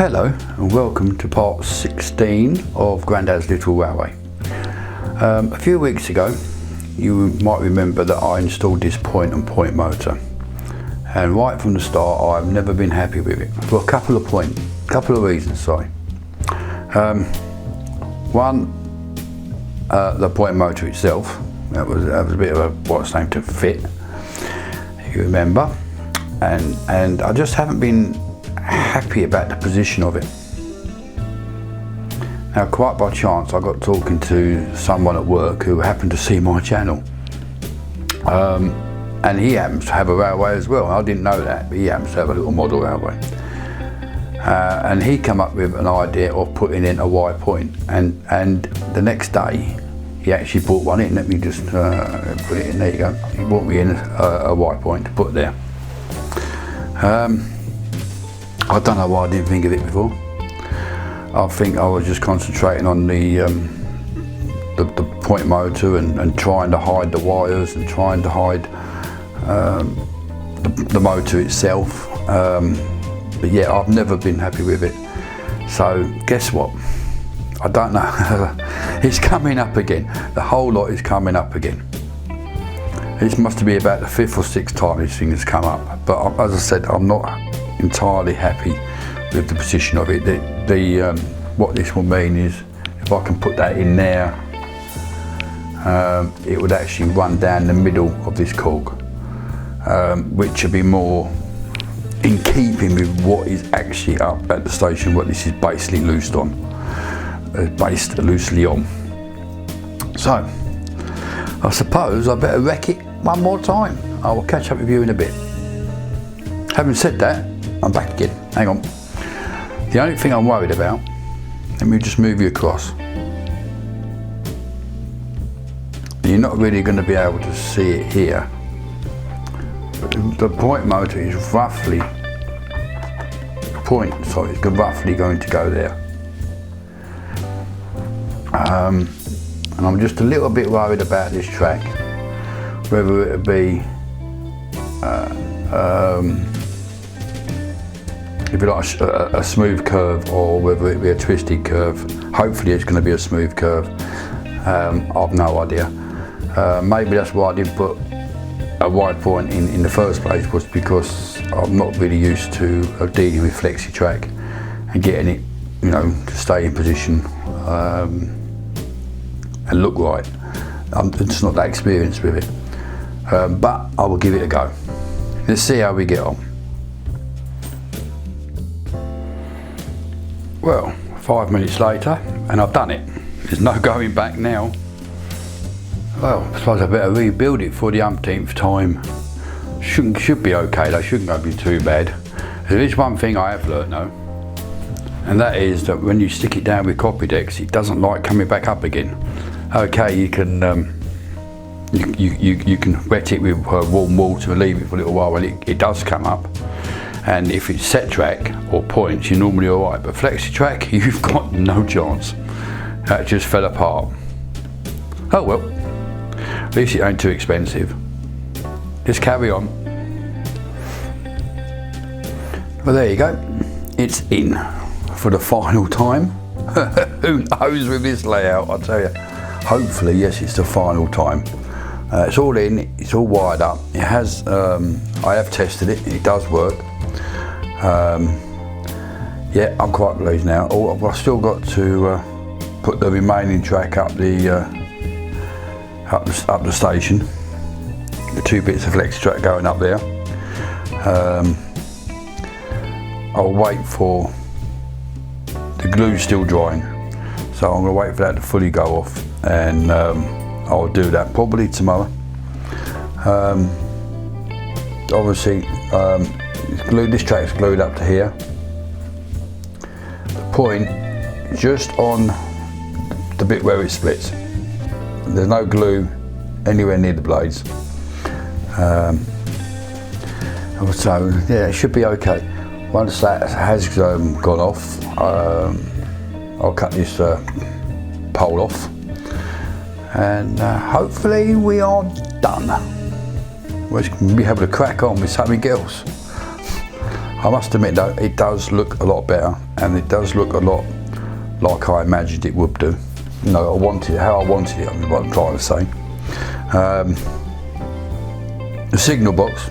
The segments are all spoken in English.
Hello and welcome to part 16 of Grandads Little Railway. A few weeks ago you might remember that I installed this point motor, and right from the start I've never been happy with it for a couple of reasons. One, the point motor itself, that was a bit of a what's named to fit, you remember, and I just haven't been happy about the position of it. Now, quite by chance I got talking to someone at work who happened to see my channel, and he happens to have a railway as well. I didn't know that, but he happens to have a little model railway, and he came up with an idea of putting in a Y point, and the next day he actually brought one in. Let me just put it in. There you go. He brought me in a Y point to put there. I don't know why I didn't think of it before. I think I was just concentrating on the point motor and trying to hide the wires and trying to hide the motor itself. But yeah, I've never been happy with it. So guess what? I don't know. It's coming up again. The whole lot is coming up again. It must be about the 5th or 6th time this thing has come up. But as I said, I'm not entirely happy with the position of it. What this will mean is if I can put that in there, it would actually run down the middle of this cog, which would be more in keeping with what is actually up at the station, what this is basically based loosely on. So I suppose I better wreck it one more time. I will catch up with you in a bit. Having said that, I'm back again. Hang on. The only thing I'm worried about, let me just move you across. You're not really going to be able to see it here, but the point motor is roughly it's roughly going to go there. And I'm just a little bit worried about this track, whether it'll be if you like a smooth curve or whether it be a twisted curve. Hopefully it's going to be a smooth curve. I've no idea. Maybe that's why I didn't put a Y point in the first place, was because I'm not really used to dealing with flexi track and getting it, to stay in position and look right. I'm just not that experienced with it, but I will give it a go. Let's see how we get on. Well, 5 minutes later, and I've done it. There's no going back now. Well, I suppose I better rebuild it for the umpteenth time. Should be okay though, shouldn't be too bad. There is one thing I have learnt though, and that is that when you stick it down with copy decks, it doesn't like coming back up again. Okay, you can you can wet it with warm water and leave it for a little while, and it does come up. And if it's set track or points, you're normally alright, but flexi track, you've got no chance. That just fell apart. Oh well, at least it ain't too expensive. Just carry on. Well, there you go. It's in for the final time. Who knows with this layout, I tell you. Hopefully, yes, it's the final time. It's all in, it's all wired up. It has, I have tested it, it does work. Yeah, I'm quite pleased now. I've still got to put the remaining track up the station. The 2 bits of flexi track going up there. I'll wait for the glue still drying, so I'm going to wait for that to fully go off, and I'll do that probably tomorrow. Obviously, this track's glued up to here. The point just on the bit where it splits. There's no glue anywhere near the blades. So yeah, it should be okay. Once that has gone off, I'll cut this pole off, and hopefully we are done. We'll be able to crack on with something else. I must admit though, it does look a lot better, and it does look a lot like I imagined it would do. You know, how I wanted it, I mean, what I'm trying to say. The signal box,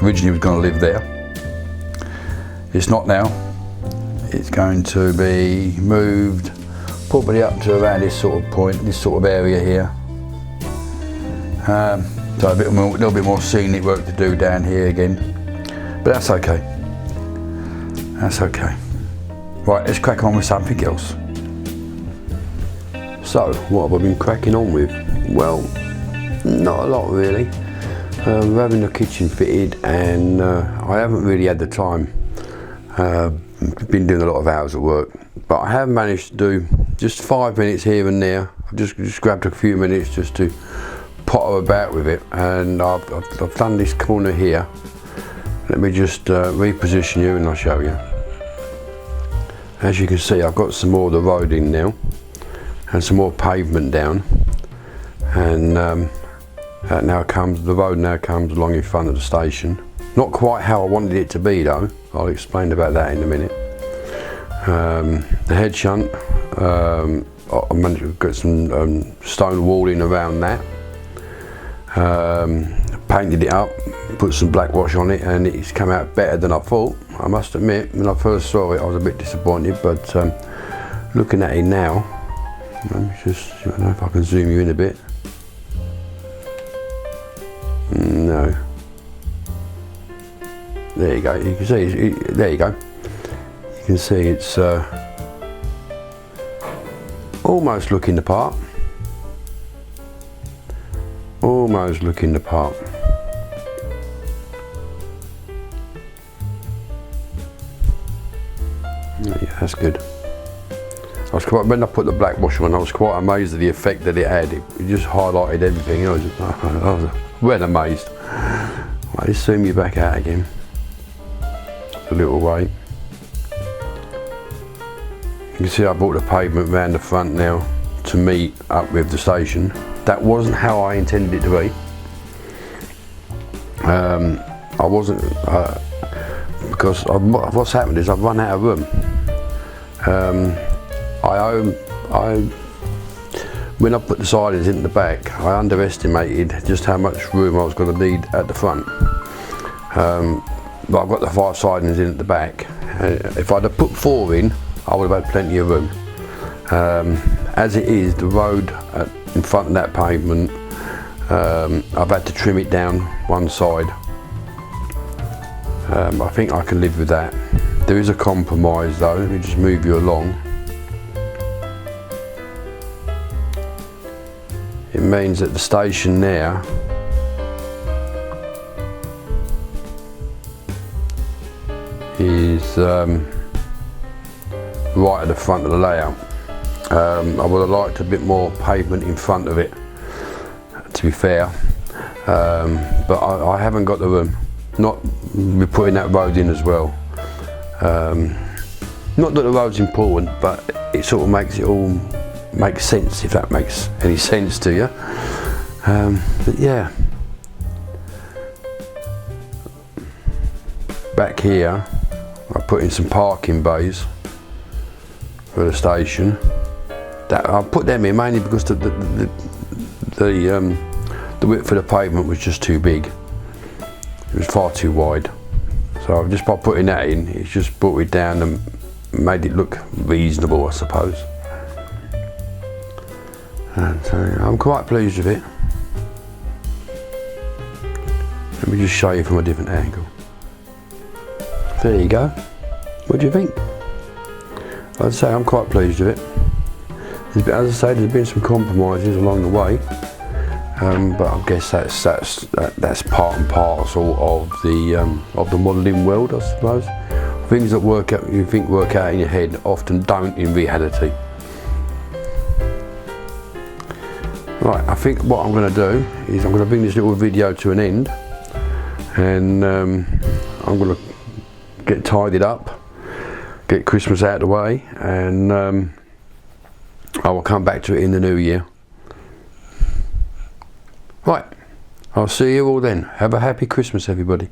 originally was going to live there. It's not now. It's going to be moved probably up to around this sort of point, this sort of area here. So a little bit more scenic work to do down here again, but that's okay. That's okay. Right, let's crack on with something else. So, what have I been cracking on with? Well, not a lot really. We're having the kitchen fitted, and I haven't really had the time. Been doing a lot of hours of work, but I have managed to do just 5 minutes here and there. I've just grabbed a few minutes just to potter about with it, and I've done this corner here. Let me just reposition you and I'll show you. As you can see, I've got some more of the road in now and some more pavement down, and the road now comes along in front of the station. Not quite how I wanted it to be though. I'll explain about that in a minute. The head shunt, I managed to get some stone walling around that. Painted it up, put some black wash on it, and it's come out better than I thought. I must admit, when I first saw it I was a bit disappointed, but looking at it now, let me just, I don't know if I can zoom you in a bit. No. There you go, you can see, there you go. You can see it's almost looking the part. Almost looking the part. Yeah, that's good. When I put the black wash on, I was quite amazed at the effect that it had. It just highlighted everything. I was well amazed. Right, let's zoom you back out again. A little way. You can see I brought the pavement around the front now to meet up with the station. That wasn't how I intended it to be. I wasn't, because what's happened is I've run out of room. When I put the sidings in the back, I underestimated just how much room I was going to need at the front. But I've got the 5 sidings in at the back. If I'd have put 4 in, I would have had plenty of room. As it is, the road in front of that pavement, I've had to trim it down one side. I think I can live with that. There is a compromise though. Let me just move you along. It means that the station there is right at the front of the layout. I would have liked a bit more pavement in front of it, to be fair, but I haven't got the room. Not with putting that road in as well. Not that the road's important, but it sort of makes it all make sense, if that makes any sense to you. But yeah, back here I put in some parking bays for the station. That I put them in mainly because the width of the pavement was just too big. It was far too wide. So just by putting that in, it's just brought it down and made it look reasonable, I suppose. And so I'm quite pleased with it. Let me just show you from a different angle. There you go. What do you think? I'd say I'm quite pleased with it. As I say, there's been some compromises along the way, but I guess that's part and parcel of the modelling world, I suppose. Things that you think work out in your head often don't in reality. Right, I think what I'm going to do is I'm going to bring this little video to an end, and I'm going to get tidied up, get Christmas out of the way, and I will come back to it in the new year. Right, I'll see you all then. Have a happy Christmas, everybody.